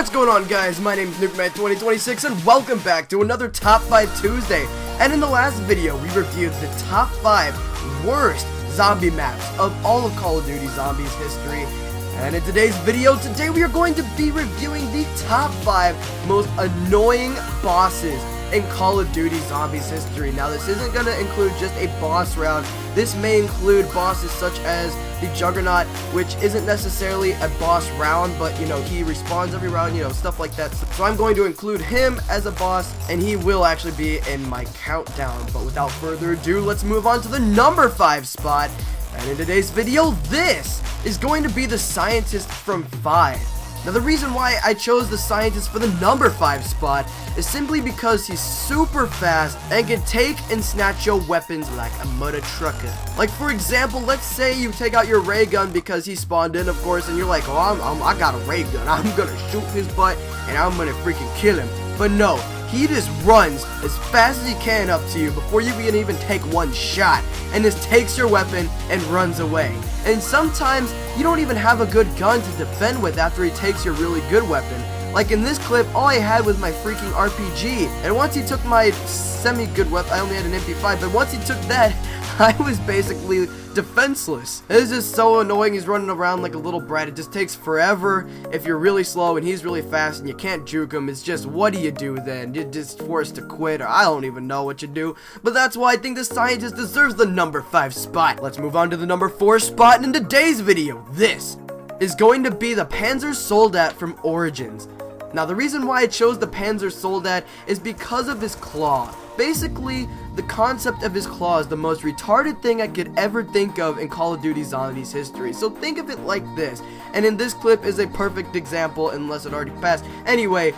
What's going on, guys? My name is NukeMan2026 and welcome back to another Top 5 Tuesday. And in the last video, we reviewed the top 5 worst zombie maps of all of Call of Duty Zombies history. And in today's video, we are going to be reviewing the top 5 most annoying bosses in Call of Duty Zombies history. Now, this isn't going to include just a boss round. This may include bosses such as the Juggernaut, which isn't necessarily a boss round, but, you know, he respawns every round, you know, stuff like that. So I'm going to include him as a boss, and he will actually be in my countdown. But without further ado, let's move on to the number 5 spot. And in today's video, this is going to be the Scientist from 5. Now, the reason why I chose the Scientist for the number 5 spot is simply because he's super fast and can take and snatch your weapons like a mother trucker. Like, for example, let's say you take out your ray gun because he spawned in, of course, and you're like, oh, I got a ray gun. I'm gonna shoot his butt and I'm gonna freaking kill him. But no, he just runs as fast as he can up to you before you can even take one shot, and just takes your weapon and runs away. And sometimes you don't even have a good gun to defend with after he takes your really good weapon. Like in this clip, all I had was my freaking RPG, and once he took my semi-good weapon, I only had an MP5, but once he took that, I was basically defenseless. It is just so annoying. He's running around like a little brat. It just takes forever if you're really slow and he's really fast and you can't juke him. It's just, what do you do then? You're just forced to quit, or I don't even know what you do. But that's why I think the Scientist deserves the number 5 spot. Let's move on to the number 4 spot. And in today's video, this is going to be the Panzer Soldat from Origins. Now, the reason why I chose the Panzer Soldat is because of his claw. Basically, the concept of his claw is the most retarded thing I could ever think of in Call of Duty Zombies history. So think of it like this, and in this clip is a perfect example, unless it already passed. Anyway,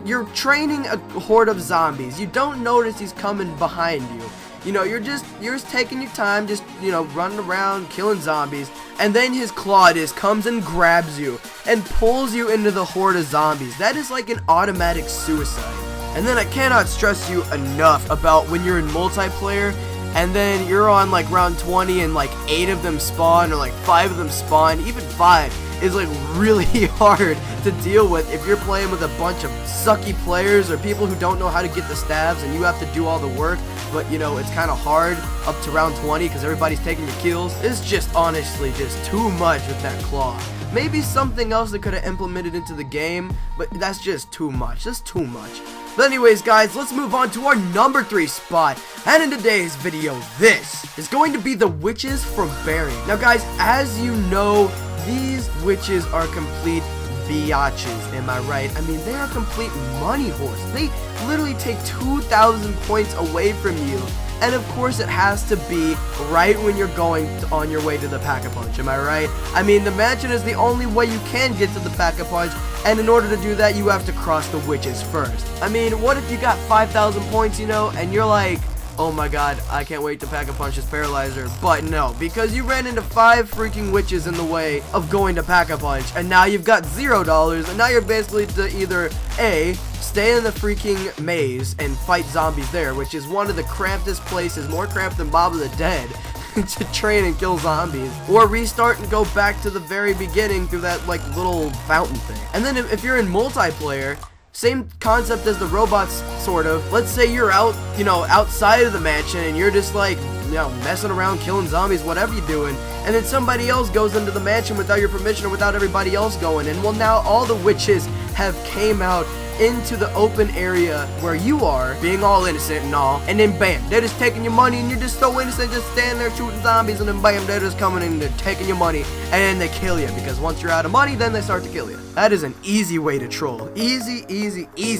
you're training a horde of zombies. You don't notice he's coming behind you. You know, you're just taking your time, just, you know, running around, killing zombies, and then his claw just comes and grabs you and pulls you into the horde of zombies. That is like an automatic suicide. And then I cannot stress you enough about when you're in multiplayer and then you're on like round 20 and like 8 of them spawn, or like 5 of them spawn. Even 5 is like really hard to deal with if you're playing with a bunch of sucky players or people who don't know how to get the stabs and you have to do all the work. But, you know, it's kind of hard up to round 20 because everybody's taking your kills. It's just honestly just too much with that claw. Maybe something else that could have implemented into the game, but that's just too much. That's too much. But anyways, guys, let's move on to our number 3 spot. And in today's video, this is going to be the witches from Barry. Now, guys, as you know, these witches are complete biatches, am I right? I mean, they are complete money whores. They literally take 2,000 points away from you. And of course, it has to be right when you're going on your way to the Pack-a-Punch, am I right? I mean, the mansion is the only way you can get to the Pack-a-Punch, and in order to do that, you have to cross the witches first. I mean, what if you got 5,000 points, you know, and you're like, oh my god, I can't wait to Pack-a-Punch this Paralyzer. But no, because you ran into 5 freaking witches in the way of going to Pack-a-Punch, and now you've got $0, and now you're basically to either A, stay in the freaking maze and fight zombies there, which is one of the crampedest places, more cramped than Bob of the Dead, to train and kill zombies, or restart and go back to the very beginning through that like little fountain thing. And then if you're in multiplayer, same concept as the robots, sort of. Let's say you're out, you know, outside of the mansion and you're just like, you know, messing around, killing zombies, whatever you're doing, and then somebody else goes into the mansion without your permission or without everybody else going, and well, now all the witches have came out into the open area where you are, being all innocent and all, and then bam, they're just taking your money and you're just so innocent, just standing there shooting zombies, and then bam, they're just coming in and they're taking your money, and then they kill you, because once you're out of money, then they start to kill you. That is an easy way to troll. Easy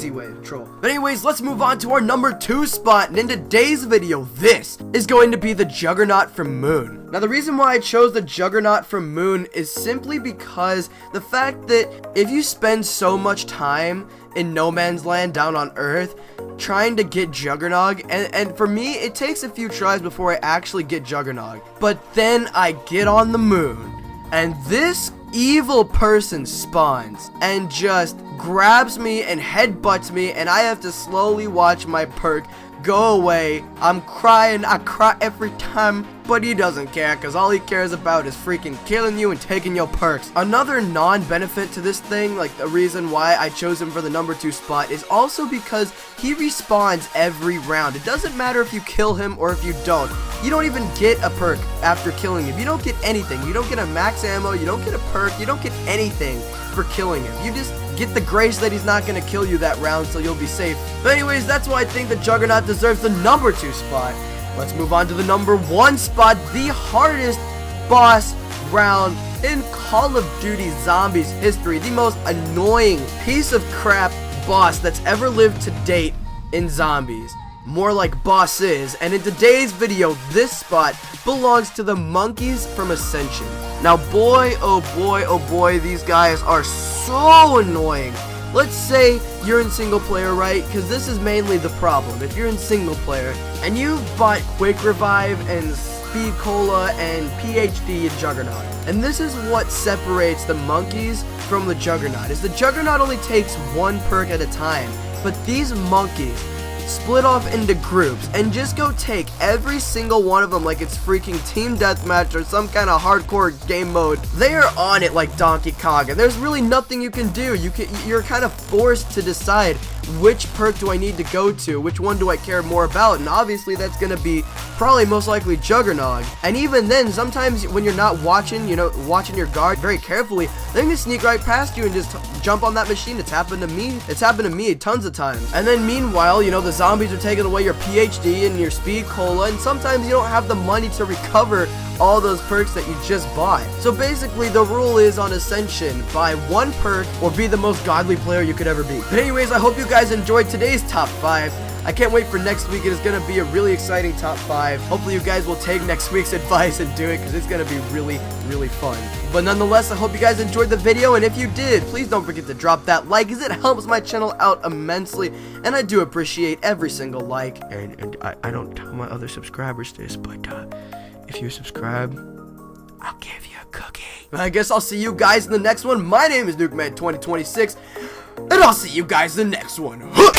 way to troll. But anyways, let's move on to our number 2 spot, and in today's video, this is going to be the Juggernaut from Moon. Now, the reason why I chose the Juggernaut from Moon is simply because the fact that if you spend so much time in no man's land down on Earth trying to get Juggernaut, and for me, it takes a few tries before I actually get Juggernaut. But then I get on the moon, and this evil person spawns and just grabs me and headbutts me, and I have to slowly watch my perk go away. I'm crying. I cry every time. But he doesn't care, because all he cares about is freaking killing you and taking your perks. Another non-benefit to this thing, like the reason why I chose him for the number 2 spot, is also because he respawns every round. It doesn't matter if you kill him or if you don't. You don't even get a perk after killing him. You don't get anything. You don't get a max ammo. You don't get a perk. You don't get anything for killing him. You just get the grace that he's not going to kill you that round, so you'll be safe. But anyways, that's why I think the Juggernaut deserves the number 2 spot. Let's move on to the number 1 spot, the hardest boss round in Call of Duty Zombies history. The most annoying piece of crap boss that's ever lived to date in Zombies. More like bosses. And in today's video, this spot belongs to the monkeys from Ascension. Now, boy, oh boy, these guys are so annoying. Let's say you're in single player, right? Because this is mainly the problem. If you're in single player and you've bought Quick Revive and Speed Cola and PhD and Juggernaut, and this is what separates the monkeys from the Juggernaut, is the Juggernaut only takes 1 perk at a time, but these monkeys split off into groups and just go take every single one of them like it's freaking team deathmatch or some kind of hardcore game mode. They are on it like Donkey Kong, and there's really nothing you can do. You're kind of forced to decide which perk do I need to go to, which one do I care more about, and obviously that's gonna be probably most likely Juggernaut. And even then, sometimes when you're not watching, watching your guard very carefully, they can sneak right past you and just jump on that machine. It's happened to me. It's happened to me tons of times. And then meanwhile, the zombies are taking away your PhD and your Speed Cola, and sometimes you don't have the money to recover all those perks that you just bought. So basically, the rule is on Ascension, buy 1 perk or be the most godly player you could ever be. But anyways, I hope you guys enjoyed today's top 5. I can't wait for next week. It is going to be a really exciting top 5. Hopefully you guys will take next week's advice and do it, because it's going to be really, really fun. But nonetheless, I hope you guys enjoyed the video, and if you did, please don't forget to drop that like, because it helps my channel out immensely, and I do appreciate every single like. And I don't tell my other subscribers this, but if you subscribe, I'll give you a cookie. I guess I'll see you guys in the next one. My name is NukeMan2026, and I'll see you guys in the next one.